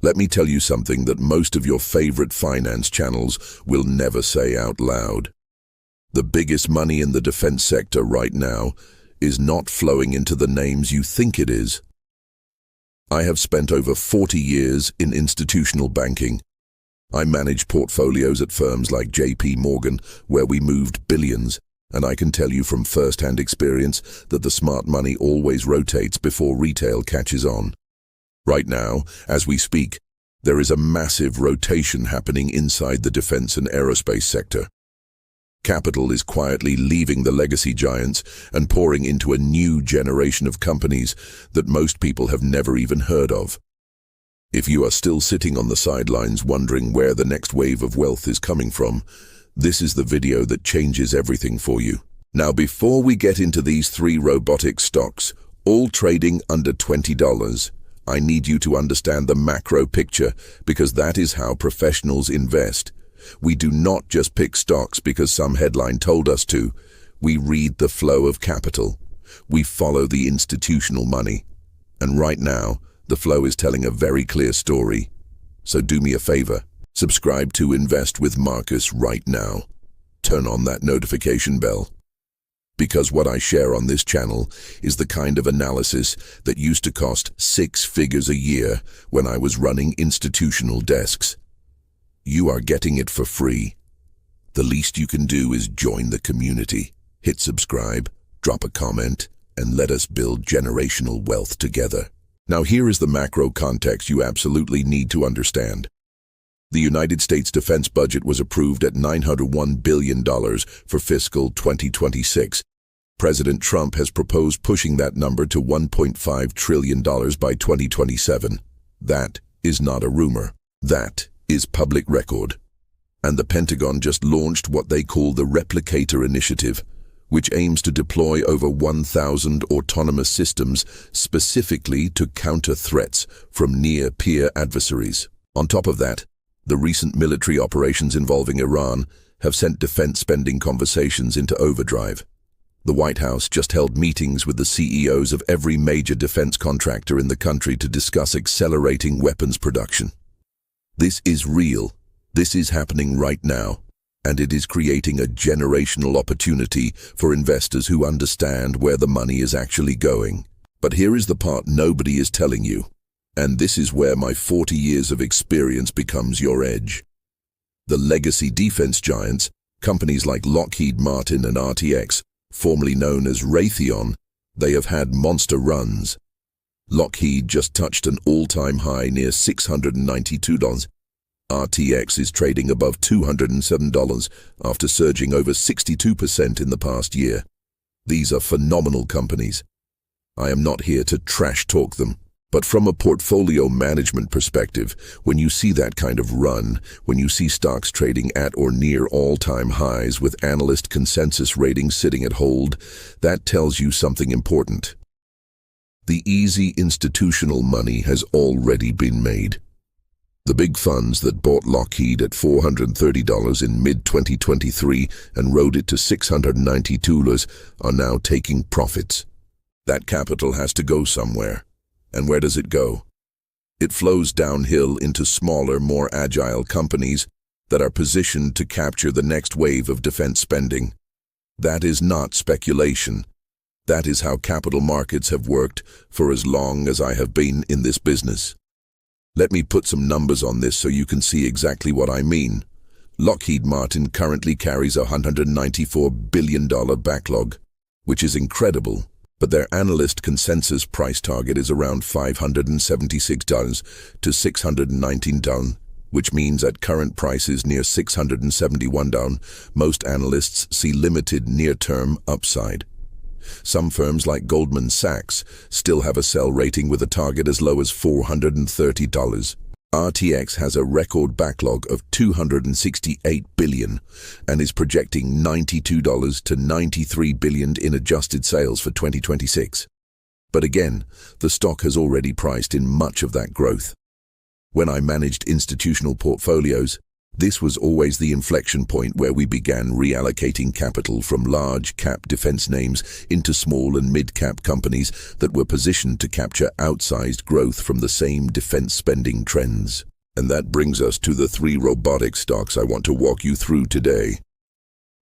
Let me tell you something that most of your favorite finance channels will never say out loud. The biggest money in the defense sector right now is not flowing into the names you think it is. I have spent over 40 years in institutional banking. I manage portfolios at firms like JP Morgan, where we moved billions, and I can tell you from first-hand experience that the smart money always rotates before retail catches on. Right now, as we speak, there is a massive rotation happening inside the defense and aerospace sector. Capital is quietly leaving the legacy giants and pouring into a new generation of companies that most people have never even heard of. If you are still sitting on the sidelines wondering where the next wave of wealth is coming from, this is the video that changes everything for you. Now, before we get into these 3 robotic stocks, all trading under $20, I need you to understand the macro picture, because that is how professionals invest. We do not just pick stocks because some headline told us to. We read the flow of capital. We follow the institutional money. And right now, the flow is telling a very clear story. So do me a favor. Subscribe to Invest with Marcus right now. Turn on that notification bell. Because what I share on this channel is the kind of analysis that used to cost 6 figures a year when I was running institutional desks. You are getting it for free. The least you can do is join the community. Hit subscribe, drop a comment, and let us build generational wealth together. Now here is the macro context you absolutely need to understand. The United States defense budget was approved at $901 billion for fiscal 2026. President Trump has proposed pushing that number to $1.5 trillion by 2027. That is not a rumor. That is public record. And the Pentagon just launched what they call the Replicator Initiative, which aims to deploy over 1,000 autonomous systems specifically to counter threats from near-peer adversaries. On top of that, the recent military operations involving Iran have sent defense spending conversations into overdrive. The White House just held meetings with the CEOs of every major defense contractor in the country to discuss accelerating weapons production. This is real. This is happening right now, and it is creating a generational opportunity for investors who understand where the money is actually going. But here is the part nobody is telling you, and this is where my 40 years of experience becomes your edge. The legacy defense giants, companies like Lockheed Martin and RTX, formerly known as Raytheon, they have had monster runs. Lockheed just touched an all-time high near $692. RTX is trading above $207 after surging over 62% in the past year. These are phenomenal companies. I am not here to trash talk them, but from a portfolio management perspective, when you see that kind of run, when you see stocks trading at or near all-time highs with analyst consensus ratings sitting at hold, that tells you something important. The easy institutional money has already been made. The big funds that bought Lockheed at $430 in mid-2023 and rode it to $692 are now taking profits. That capital has to go somewhere. And where does it go? It flows downhill into smaller, more agile companies that are positioned to capture the next wave of defense spending. That is not speculation. That is how capital markets have worked for as long as I have been in this business. Let me put some numbers on this so you can see exactly what I mean. Lockheed Martin currently carries a $194 billion backlog, which is incredible, but their analyst consensus price target is around $576 to $619, which means at current prices near $671, most analysts see limited near-term upside. Some firms like Goldman Sachs still have a sell rating with a target as low as $430. RTX has a record backlog of $268 billion and is projecting $92 to $93 billion in adjusted sales for 2026. But again, the stock has already priced in much of that growth. When I managed institutional portfolios, This was always the inflection point where we began reallocating capital from large-cap defense names into small and mid-cap companies that were positioned to capture outsized growth from the same defense spending trends. And that brings us to the 3 robotic stocks I want to walk you through today.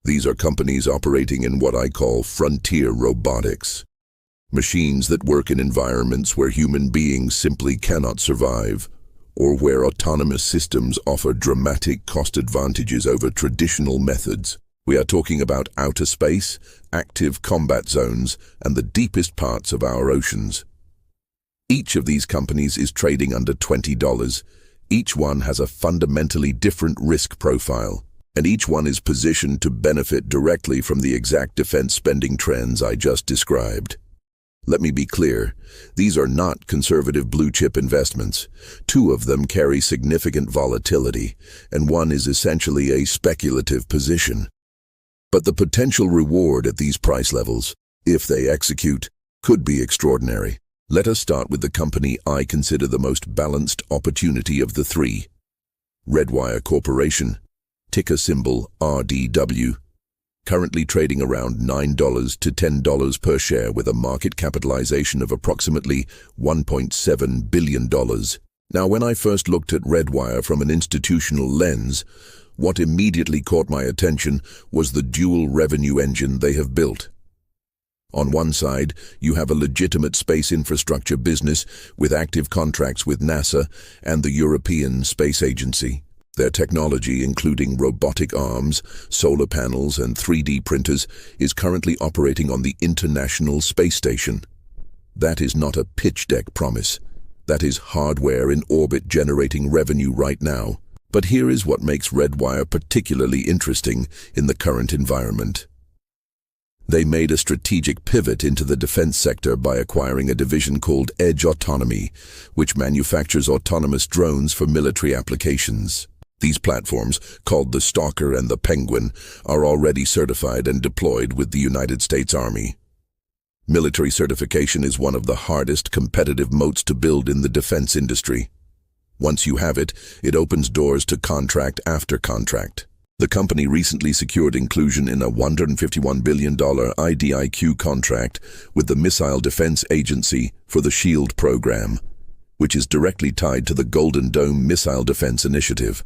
These are companies operating in what I call frontier robotics. Machines that work in environments where human beings simply cannot survive, or where autonomous systems offer dramatic cost advantages over traditional methods. We are talking about outer space, active combat zones, and the deepest parts of our oceans. Each of these companies is trading under $20. Each one has a fundamentally different risk profile, and each one is positioned to benefit directly from the exact defense spending trends I just described. Let me be clear, these are not conservative blue-chip investments. 2 of them carry significant volatility, and one is essentially a speculative position. But the potential reward at these price levels, if they execute, could be extraordinary. Let us start with the company I consider the most balanced opportunity of the 3. Redwire Corporation, ticker symbol RDW. Currently trading around $9 to $10 per share with a market capitalization of approximately $1.7 billion. Now, when I first looked at Redwire from an institutional lens, what immediately caught my attention was the dual revenue engine they have built. On one side, you have a legitimate space infrastructure business with active contracts with NASA and the European Space Agency. Their technology, including robotic arms, solar panels, and 3D printers, is currently operating on the International Space Station. That is not a pitch deck promise. That is hardware in orbit generating revenue right now. But here is what makes Redwire particularly interesting in the current environment. They made a strategic pivot into the defense sector by acquiring a division called Edge Autonomy, which manufactures autonomous drones for military applications. These platforms, called the Stalker and the Penguin, are already certified and deployed with the United States Army. Military certification is one of the hardest competitive moats to build in the defense industry. Once you have it, it opens doors to contract after contract. The company recently secured inclusion in a $151 billion IDIQ contract with the Missile Defense Agency for the SHIELD program, which is directly tied to the Golden Dome Missile Defense Initiative.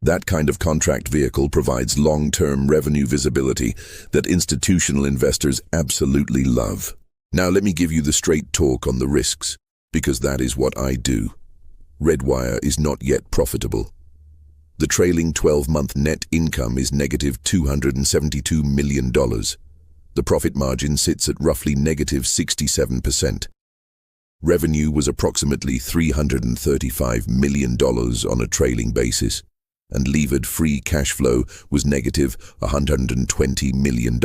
That kind of contract vehicle provides long-term revenue visibility that institutional investors absolutely love. Now let me give you the straight talk on the risks, because that is what I do. Redwire is not yet profitable. The trailing 12-month net income is negative $272 million. The profit margin sits at roughly negative 67%. Revenue was approximately $335 million on a trailing basis, and levered free cash flow was negative $120 million.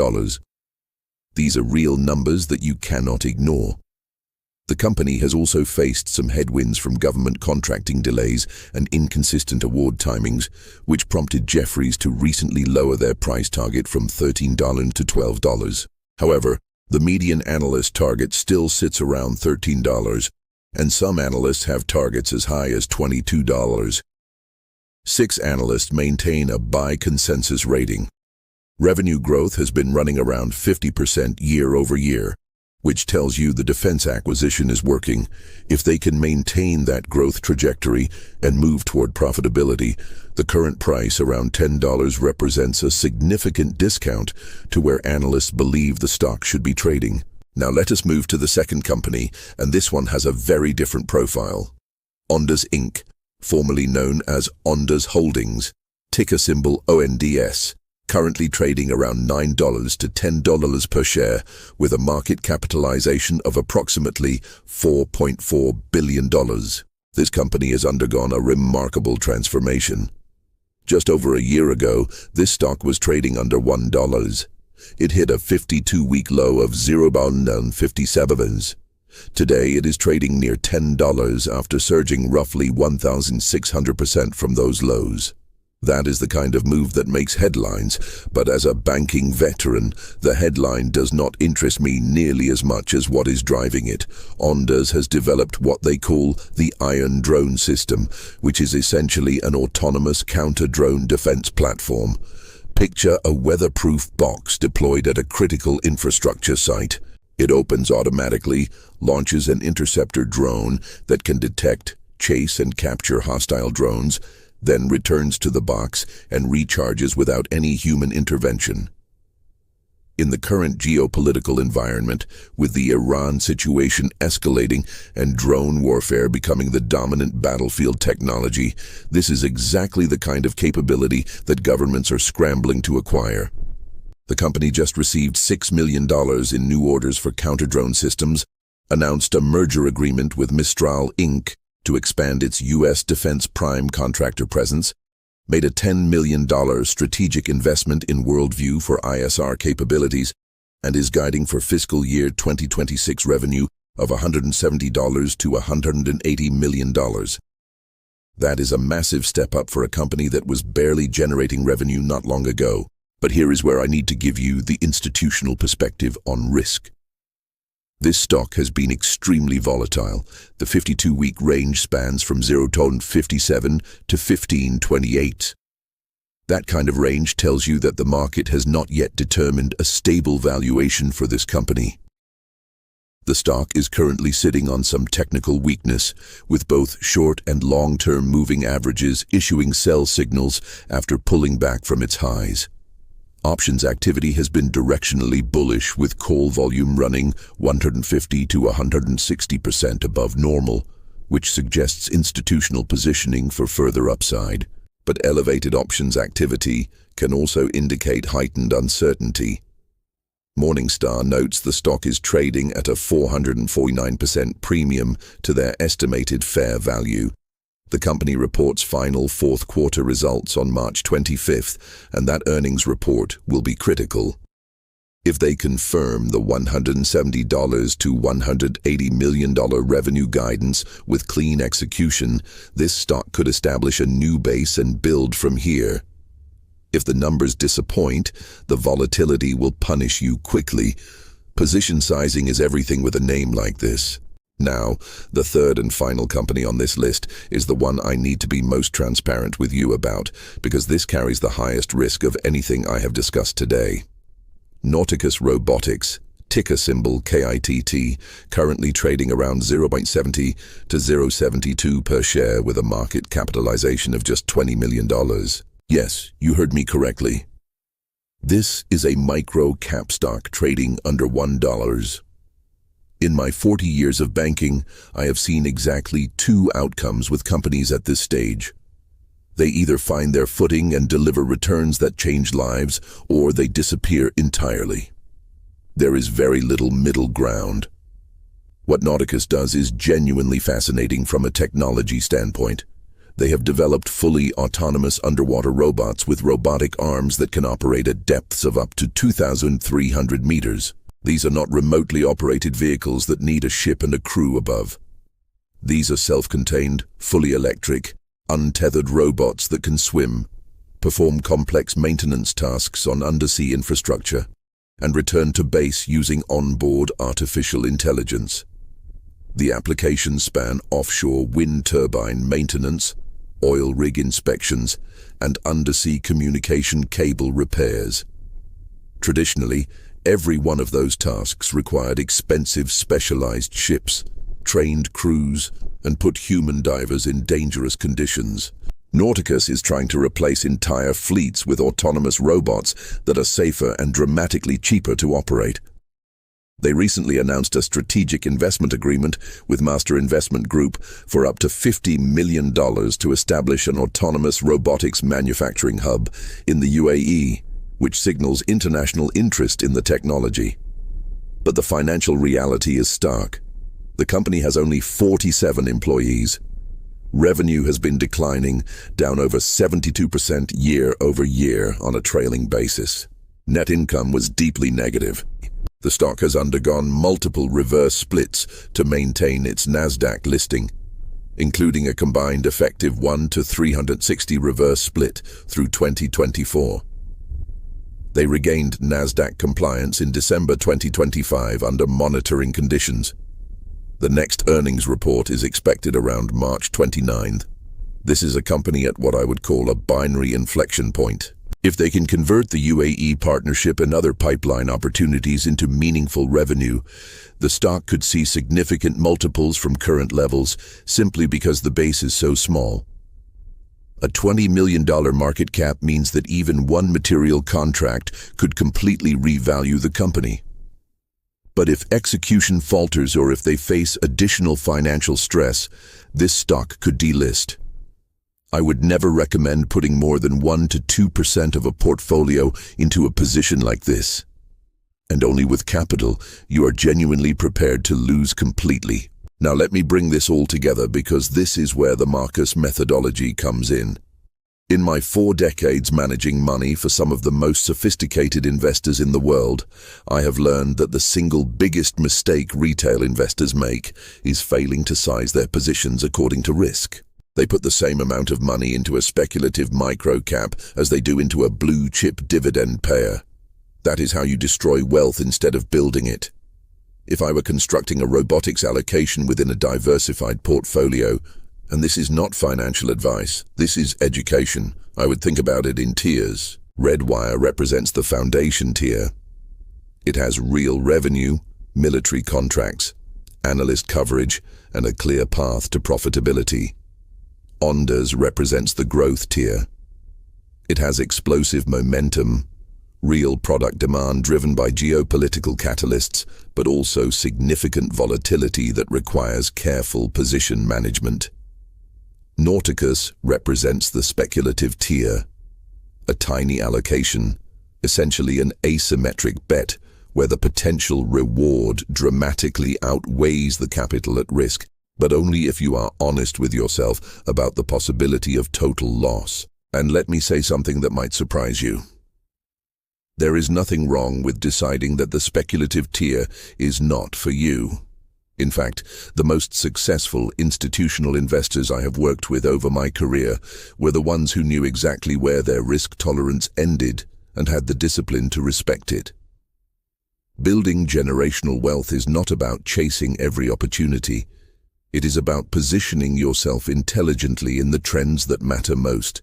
These are real numbers that you cannot ignore. The company has also faced some headwinds from government contracting delays and inconsistent award timings, which prompted Jefferies to recently lower their price target from $13 to $12. However, the median analyst target still sits around $13, and some analysts have targets as high as $22. 6 analysts maintain a buy consensus rating. Revenue growth has been running around 50% year over year, which tells you the defense acquisition is working. If they can maintain that growth trajectory and move toward profitability, the current price around $10 represents a significant discount to where analysts believe the stock should be trading. Now let us move to the second company, and this one has a very different profile. Ondas Inc., formerly known as Ondas Holdings, ticker symbol ONDS, currently trading around $9 to $10 per share with a market capitalization of approximately $4.4 billion. This company has undergone a remarkable transformation. Just over a year ago, this stock was trading under $1. It hit a 52-week low of $0.57. Today, it is trading near $10 after surging roughly 1,600% from those lows. That is the kind of move that makes headlines, but as a banking veteran, the headline does not interest me nearly as much as what is driving it. Ondas has developed what they call the Iron Drone System, which is essentially an autonomous counter-drone defense platform. Picture a weatherproof box deployed at a critical infrastructure site. It opens automatically, launches an interceptor drone that can detect, chase, and capture hostile drones, then returns to the box and recharges without any human intervention. In the current geopolitical environment, with the Iran situation escalating and drone warfare becoming the dominant battlefield technology, this is exactly the kind of capability that governments are scrambling to acquire. The company just received $6 million in new orders for counter-drone systems, announced a merger agreement with Mistral Inc. to expand its U.S. defense prime contractor presence, made a $10 million strategic investment in Worldview for ISR capabilities, and is guiding for fiscal year 2026 revenue of $170 to $180 million. That is a massive step up for a company that was barely generating revenue not long ago. But here is where I need to give you the institutional perspective on risk. This stock has been extremely volatile. The 52-week range spans from 0.57 to 15.28. That kind of range tells you that the market has not yet determined a stable valuation for this company. The stock is currently sitting on some technical weakness, with both short and long-term moving averages issuing sell signals after pulling back from its highs. Options activity has been directionally bullish, with call volume running 150 to 160% above normal, which suggests institutional positioning for further upside. But elevated options activity can also indicate heightened uncertainty. Morningstar notes the stock is trading at a 449% premium to their estimated fair value. The company reports final fourth quarter results on March 25th, and that earnings report will be critical. If they confirm the $170 to $180 million revenue guidance with clean execution, this stock could establish a new base and build from here. If the numbers disappoint, the volatility will punish you quickly. Position sizing is everything with a name like this. Now, the third and final company on this list is the one I need to be most transparent with you about, because this carries the highest risk of anything I have discussed today. Nauticus Robotics, ticker symbol KITT, currently trading around 0.70 to 0.72 per share with a market capitalization of just $20 million. Yes, you heard me correctly. This is a micro-cap stock trading under $1. In my 40 years of banking, I have seen exactly two outcomes with companies at this stage. They either find their footing and deliver returns that change lives, or they disappear entirely. There is very little middle ground. What Nauticus does is genuinely fascinating from a technology standpoint. They have developed fully autonomous underwater robots with robotic arms that can operate at depths of up to 2,300 meters. These are not remotely operated vehicles that need a ship and a crew above. These are self-contained, fully electric, untethered robots that can swim, perform complex maintenance tasks on undersea infrastructure, and return to base using onboard artificial intelligence. The applications span offshore wind turbine maintenance, oil rig inspections, and undersea communication cable repairs. Traditionally, every one of those tasks required expensive specialized ships, trained crews, and put human divers in dangerous conditions. Nauticus is trying to replace entire fleets with autonomous robots that are safer and dramatically cheaper to operate. They recently announced a strategic investment agreement with Master Investment Group for up to $50 million to establish an autonomous robotics manufacturing hub in the UAE, which signals international interest in the technology. But the financial reality is stark. The company has only 47 employees. Revenue has been declining, down over 72% year over year on a trailing basis. Net income was deeply negative. The stock has undergone multiple reverse splits to maintain its Nasdaq listing. including a combined effective 1:360 reverse split through 2024. They regained Nasdaq compliance in December 2025 under monitoring conditions. The next earnings report is expected around March 29th. This is a company at what I would call a binary inflection point. If they can convert the UAE partnership and other pipeline opportunities into meaningful revenue, the stock could see significant multiples from current levels simply because the base is so small. A $20 million market cap means that even one material contract could completely revalue the company. But if execution falters or if they face additional financial stress, this stock could delist. I would never recommend putting more than 1 to 2% of a portfolio into a position like this. And only with capital, you are genuinely prepared to lose completely. Now let me bring this all together because this is where the Marcus methodology comes in. In my 4 decades managing money for some of the most sophisticated investors in the world, I have learned that the single biggest mistake retail investors make is failing to size their positions according to risk. They put the same amount of money into a speculative micro-cap as they do into a blue-chip dividend payer. That is how you destroy wealth instead of building it. If I were constructing a robotics allocation within a diversified portfolio, and this is not financial advice, this is education, I would think about it in tiers. Redwire represents the foundation tier. It has real revenue, military contracts, analyst coverage, and a clear path to profitability. Ondas represents the growth tier. It has explosive momentum, real product demand driven by geopolitical catalysts, but also significant volatility that requires careful position management. Nauticus represents the speculative tier, a tiny allocation, essentially an asymmetric bet where the potential reward dramatically outweighs the capital at risk, but only if you are honest with yourself about the possibility of total loss. And let me say something that might surprise you. There is nothing wrong with deciding that the speculative tier is not for you. In fact, the most successful institutional investors I have worked with over my career were the ones who knew exactly where their risk tolerance ended and had the discipline to respect it. Building generational wealth is not about chasing every opportunity. It is about positioning yourself intelligently in the trends that matter most,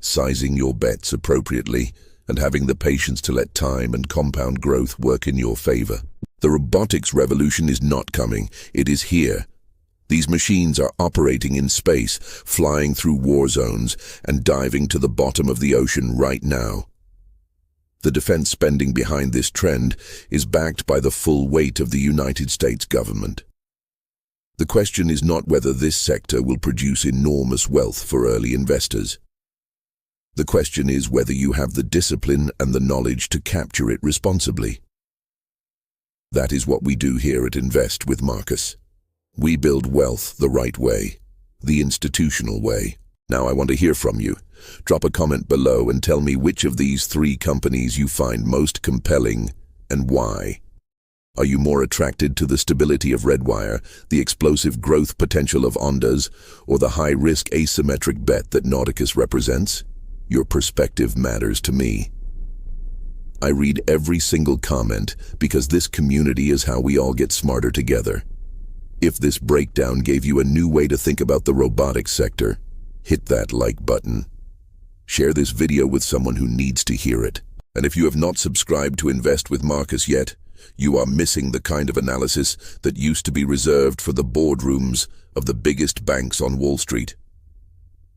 sizing your bets appropriately, and having the patience to let time and compound growth work in your favor. The robotics revolution is not coming, it is here. These machines are operating in space, flying through war zones, and diving to the bottom of the ocean right now. The defense spending behind this trend is backed by the full weight of the United States government. The question is not whether this sector will produce enormous wealth for early investors. The question is whether you have the discipline and the knowledge to capture it responsibly. That is what we do here at Invest with Marcus. We build wealth the right way, the institutional way. Now I want to hear from you. Drop a comment below and tell me which of these 3 companies you find most compelling and why. Are you more attracted to the stability of Redwire, the explosive growth potential of Ondas, or the high-risk asymmetric bet that Nauticus represents? Your perspective matters to me. I read every single comment because this community is how we all get smarter together. If this breakdown gave you a new way to think about the robotics sector, hit that like button. Share this video with someone who needs to hear it. And if you have not subscribed to Invest with Marcus yet, you are missing the kind of analysis that used to be reserved for the boardrooms of the biggest banks on Wall Street.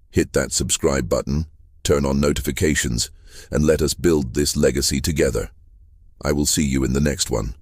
Hit that subscribe button, turn on notifications, and let us build this legacy together. I will see you in the next one.